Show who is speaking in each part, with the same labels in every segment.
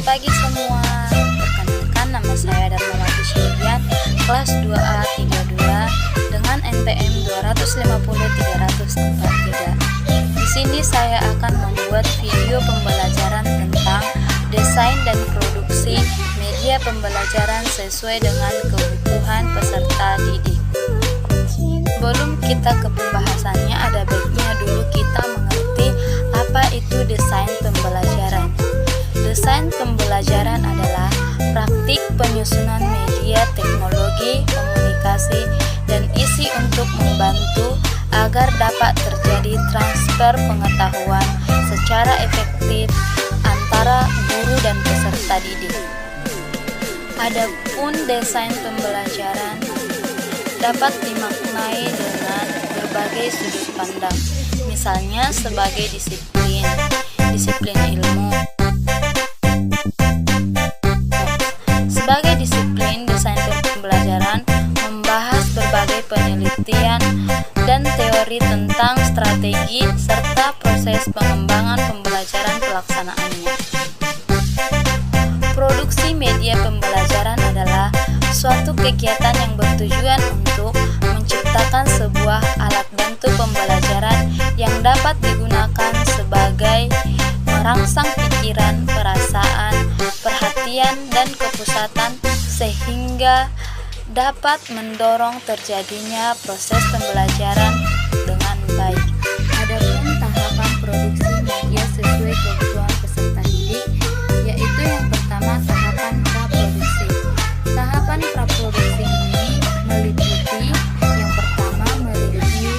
Speaker 1: Selamat pagi semua. Perkenalkan, nama saya Darmawati Syedian, kelas 2A 32 dengan NPM 250-343. Di sini saya akan membuat video pembelajaran tentang desain dan produksi media pembelajaran sesuai dengan kebutuhan peserta didik. Sebelum kita ke pembahasannya, ada baiknya dulu kita mengerti apa itu desain pembelajaran. Desain pembelajaran adalah praktik penyusunan media, teknologi, komunikasi, dan isi untuk membantu agar dapat terjadi transfer pengetahuan secara efektif antara guru dan peserta didik. Adapun desain pembelajaran dapat dimaknai dengan berbagai sudut pandang, misalnya sebagai disiplin ilmu. Sebagai disiplin, desain pembelajaran membahas berbagai penelitian dan teori tentang strategi serta proses pengembangan pembelajaran pelaksanaannya. Produksi media pembelajaran adalah suatu kegiatan yang bertujuan untuk menciptakan sebuah alat bantu pembelajaran yang dapat digunakan sebagai merangsang pikiran, perasaan, perhatian, dan kepusatan sehingga dapat mendorong terjadinya proses pembelajaran dengan baik. Adapun tahapan produksi media sesuai kebutuhan peserta didik, yaitu yang pertama tahapan praproduksi. Tahapan praproduksi ini meliputi yang pertama mereview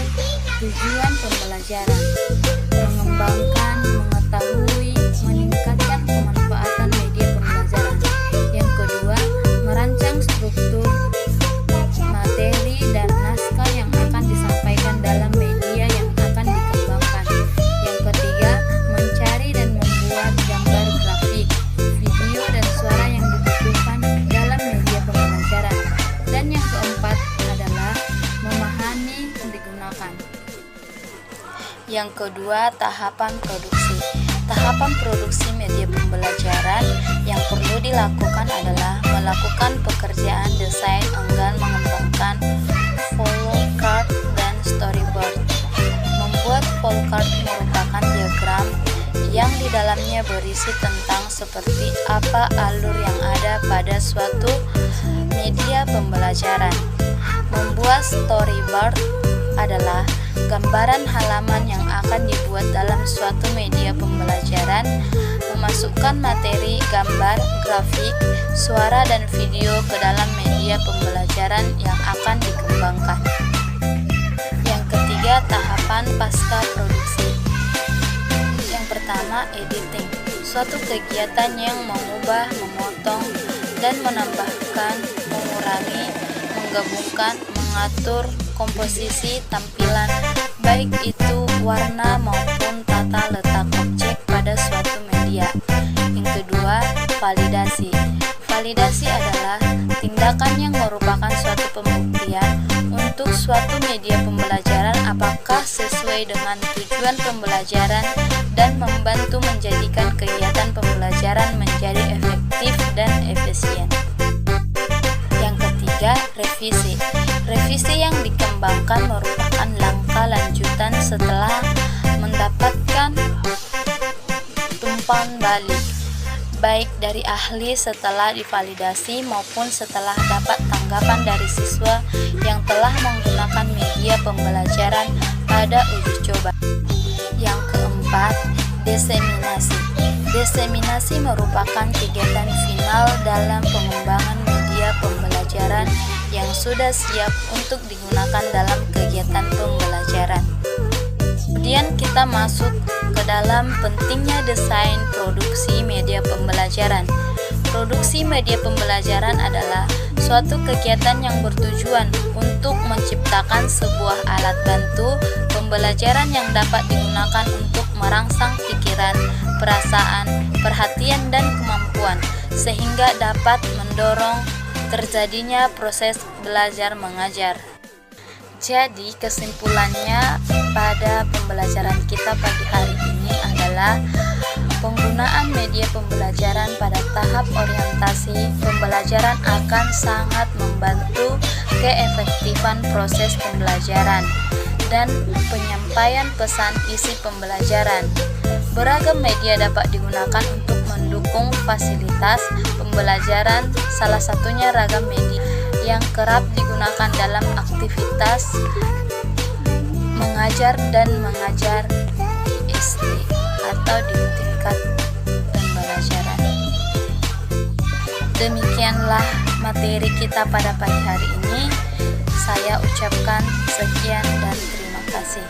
Speaker 1: tujuan pembelajaran, mengembangkan, mengetahui, meningkatkan pemanfaatan media pembelajaran. Yang kedua, merancang struktur, materi, dan naskah yang akan disampaikan dalam media yang akan dikembangkan. Yang ketiga, mencari dan membuat gambar grafik, video, dan suara yang dibutuhkan dalam media pembelajaran. Dan yang keempat adalah memahami dan digunakan. Yang kedua, tahapan produksi. Tahapan produksi media pembelajaran yang perlu dilakukan adalah melakukan pekerjaan desain, enggan, mengembangkan flowchart dan storyboard. Membuat flowchart merupakan diagram yang di dalamnya berisi tentang seperti apa alur yang ada pada suatu media pembelajaran. Membuat storyboard adalah gambaran halaman yang akan dibuat dalam suatu media pembelajaran, memasukkan materi, gambar, grafik, suara, dan video ke dalam media pembelajaran yang akan dikembangkan. Yang ketiga, tahapan pasca produksi. Yang pertama, editing. Suatu kegiatan yang mengubah, memotong, dan menambahkan, mengurangi, menggabungkan, mengatur komposisi tampilan, baik itu warna maupun tata letak objek pada suatu media. Yang kedua, validasi. Validasi adalah tindakan yang merupakan suatu pembuktian untuk suatu media pembelajaran apakah sesuai dengan tujuan pembelajaran dan membantu menjadikan kegiatan pembelajaran menjadi efektif dan efisien. Yang ketiga, revisi. Revisi yang dikembangkan merupakan langkah lanjutan setelah mendapatkan umpan balik, baik dari ahli setelah divalidasi maupun setelah dapat tanggapan dari siswa yang telah menggunakan media pembelajaran pada uji coba. Yang keempat, diseminasi. Diseminasi merupakan kegiatan final dalam pengembangan media pembelajaran yang sudah siap untuk digunakan dalam kegiatan pembelajaran. Kemudian kita masuk ke dalam pentingnya desain produksi media pembelajaran. Produksi media pembelajaran adalah suatu kegiatan yang bertujuan untuk menciptakan sebuah alat bantu pembelajaran yang dapat digunakan untuk merangsang pikiran, perasaan, perhatian, dan kemampuan, sehingga dapat mendorong terjadinya proses belajar mengajar. Jadi kesimpulannya pada pembelajaran kita pagi hari ini adalah Penggunaan media pembelajaran pada tahap orientasi pembelajaran akan sangat membantu keefektifan proses pembelajaran dan penyampaian pesan isi pembelajaran. Beragam media dapat digunakan untuk mendukung fasilitas pembelajaran, salah satunya ragam media yang kerap digunakan dalam aktivitas mengajar dan mengajar SD atau di tingkat pembelajaran. Demikianlah materi kita pada pagi hari ini. Saya ucapkan sekian dan terima kasih.